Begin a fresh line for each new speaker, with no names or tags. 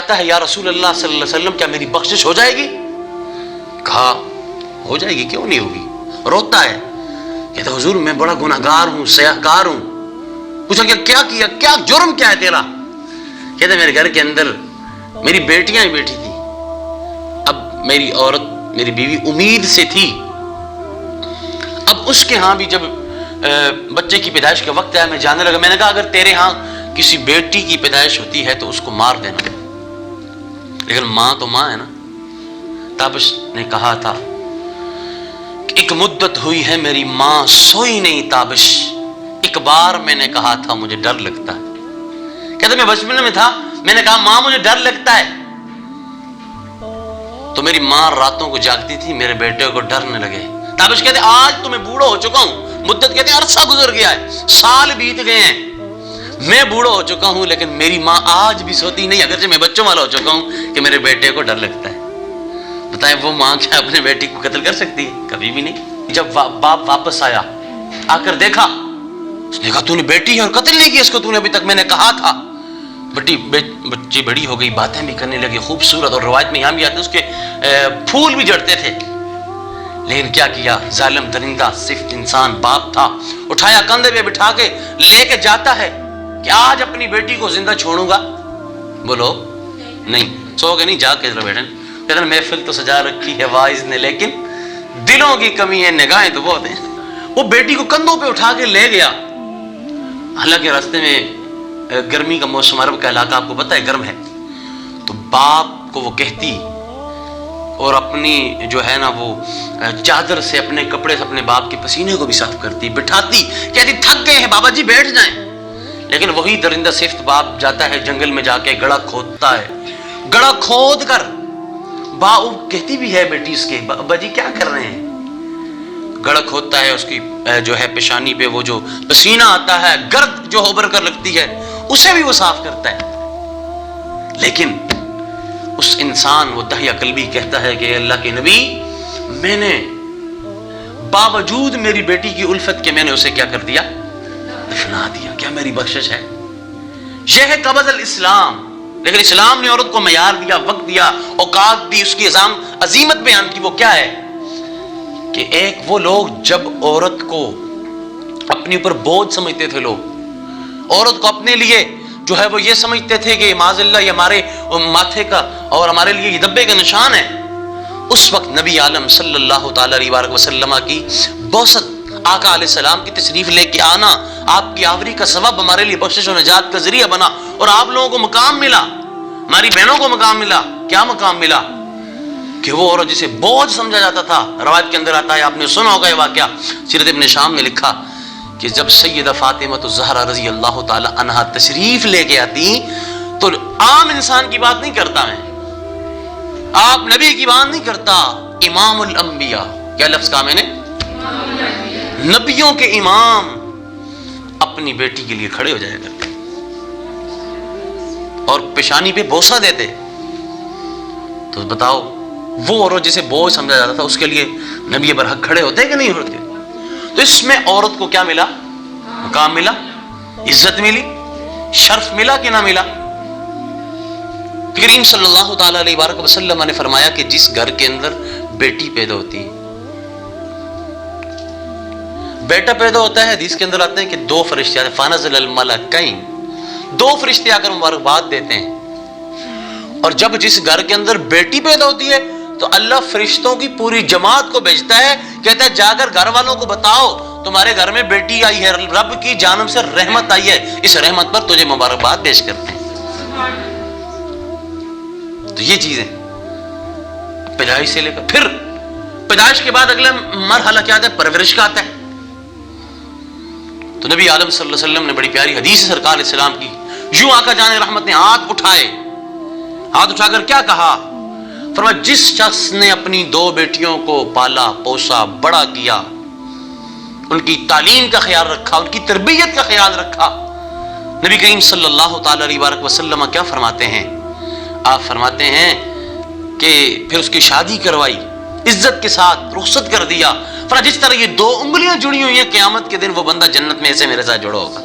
آتا ہے یا رسول اللہ صلی اللہ علیہ وسلم کیا میری بخشش ہو جائے گی؟ کہا ہو جائے گی، کیوں نہیں ہوگی؟ روتا ہے، کہتا حضور میں بڑا گناہگار ہوں، سیاہکار ہوں۔ پوچھا کیا کیا، کیا جرم کیا ہے تیرا؟ کہتا میرے گھر کے اندر میری بیٹیاں ہی بیٹھی تھی، اب میری عورت میری بیوی امید سے تھی، اب اس کے ہاں بھی جب بچے کی پیدائش کا وقت آیا میں جانے لگا، میں نے کہا اگر تیرے ہاں کسی بیٹی کی پیدائش ہوتی ہے تو اس کو مار دینا، لیکن ماں تو ماں ہے نا۔ تابش نے کہا تھا کہ ایک مدت ہوئی ہے میری ماں سوئی نہیں تابش، ایک بار میں نے کہا تھا مجھے ڈر لگتا ہے۔ کہتے میں بچپن میں تھا، میں نے کہا ماں مجھے ڈر لگتا ہے، تو میری ماں راتوں کو جاگتی تھی، میرے بیٹے کو ڈرنے لگے۔ تابش کہتے آج تو میں بوڑھا ہو چکا ہوں، مدت کہتے عرصہ گزر گیا ہے، سال بیت گئے ہیں، میں بوڑھا ہو چکا ہوں، لیکن میری ماں آج بھی سوتی نہیں، اگرچہ میں بچوں والا ہو چکا ہوں کہ میرے بیٹے کو ڈر لگتا ہے۔ بتائیں وہ ماں کیا اپنے بیٹی کو قتل کر سکتی ہے؟ کبھی بھی نہیں۔ جب باپ واپس آیا، آ کر دیکھا، اس نے کہا تو نے بیٹی ہے اور قتل نہیں کی اس کو، تو نے ابھی تک میں نے کہا تھا۔ بچی بڑی ہو گئی، باتیں بھی کرنے لگی خوبصورت، اور روایت میں یہاں بھی آتے اس کے پھول بھی جڑتے تھے، لیکن کیا کیا ظالم درندہ صرف انسان باپ تھا، اٹھایا کندھے پہ بٹھا کے لے کے جاتا ہے کہ آج اپنی بیٹی کو زندہ چھوڑوں گا، بولو نہیں، سو کے نہیں، جا کے بیٹھے۔ کہتے ہیں محفل تو سجا رکھی ہے واعظ نے، لیکن دلوں کی کمی ہے، نگاہیں تو بہت ہیں۔ وہ بیٹی کو کندھوں پہ اٹھا کے لے گیا، حالانکہ راستے میں گرمی کا موسم، عرب کا علاقہ آپ کو پتہ ہے گرم ہے، تو باپ کو وہ کہتی اور اپنی جو ہے نا وہ چادر سے اپنے کپڑے سے اپنے باپ کے پسینے کو بھی صاف کرتی، بٹھاتی، کہتی تھک گئے ہیں بابا جی بیٹھ جائیں، لیکن وہی درندہ صفت باپ جاتا ہے جنگل میں، جا کے گڑھا کھودتا ہے، گڑھا کھود کر کہتی بھی ہے بیٹی اس کے ابا جی کیا کر رہے ہیں، گڑھا کھودتا ہے، اس کی جو ہے پیشانی پہ وہ جو پسینہ آتا ہے، گرد جو ابھر کر لگتی ہے اسے بھی وہ صاف کرتا ہے، لیکن اس انسان وہ داہیہ قلبی کہتا ہے کہ اللہ کے نبی میں نے باوجود میری بیٹی کی الفت کے میں نے اسے کیا کر دیا، دفنا دیا، کیا میری بخشش ہے؟ یہ ہے قبض الاسلام۔ لیکن اسلام نے عورت کو معیار دیا، وقت دیا، اوقات دی، اس کی عظیمت بیان کی۔ وہ کیا ہے کہ ایک وہ لوگ جب عورت کو اپنے اوپر بوجھ سمجھتے تھے، لوگ عورت کو اپنے لیے جو ہے وہ یہ سمجھتے تھے کہ معاذ اللہ یہ ہمارے ماتھے کا اور ہمارے لیے یہ دبے کا نشان ہے، اس وقت نبی عالم صلی اللہ تعالی علیہ وسلم کی بوست، آقا علیہ السلام کی تشریف لے کے آنا، آپ کی آوری کا سبب ہمارے لیے بخشش و نجات کا ذریعہ بنا، اور آپ لوگوں کو مقام ملا، ہماری بہنوں کو مقام ملا۔ کیا مقام ملا؟ کہ وہ عورت جسے بوجھ سمجھا جاتا تھا، روایت کے اندر آتا ہے، آپ نے سنا ہوگا یہ واقعہ، سیرت ابن شام نے لکھا کہ جب سیدہ فاطمہ الزہرا رضی اللہ تعالی عنہا تشریف لے کے آتی تو عام انسان کی بات نہیں کرتا میں، آپ نبی کی بات نہیں کرتا، امام الانبیاء، کیا لفظ کہا میں نے؟ نبیوں کے امام اپنی بیٹی کے لیے کھڑے ہو جایا کرتے اور پیشانی پہ بوسہ دیتے۔ تو بتاؤ وہ عورت جسے بوجھ سمجھا جاتا تھا اس کے لیے نبی برحق کھڑے ہوتے کہ نہیں ہوتے؟ تو اس میں عورت کو کیا ملا؟ مقام ملا، عزت ملی، شرف ملا کہ نہ ملا؟ کریم صلی اللہ تعالی علیہ وآلہ وسلم نے فرمایا کہ جس گھر کے اندر بیٹی پیدا ہوتی ہے، بیٹا پیدا ہوتا ہے، حدیث کے اندر آتے ہیں کہ دو فرشتے آتے ہیں، فنزل الملکین، دو فرشتے آ کر مبارکباد دیتے ہیں، اور جب جس گھر کے اندر بیٹی پیدا ہوتی ہے تو اللہ فرشتوں کی پوری جماعت کو بھیجتا ہے، کہتا ہے جا کر گھر والوں کو بتاؤ تمہارے گھر میں بیٹی آئی ہے، رب کی جانب سے رحمت آئی ہے، اس رحمت پر تجھے مبارکباد پیش کرتے ہیں۔ تو یہ چیزیں پیدائش سے لے کر پھر پیدائش کے بعد اگلا مرحلہ کیا آتا ہے؟ پرورش کا آتا ہے۔ تو نبی عالم صلی اللہ علیہ وسلم نے بڑی پیاری حدیث سرکار علیہ السلام کی، یوں آقا جان رحمت نے ہاتھ اٹھائے، ہاتھ اٹھا کر کیا کہا؟ فرمایا جس شخص نے اپنی دو بیٹیوں کو پالا پوسا بڑا کیا، ان کی تعلیم کا خیال رکھا، ان کی تربیت کا خیال رکھا، نبی کریم صلی اللہ تعالی علیہ وسلم کیا فرماتے ہیں؟ آپ فرماتے ہیں کہ پھر اس کی شادی کروائی، عزت کے ساتھ رخصت کر دیا، فرمایا جس طرح یہ دو انگلیاں جڑی ہوئی ہیں قیامت کے دن وہ بندہ جنت میں ایسے میرے ساتھ جڑا ہوگا۔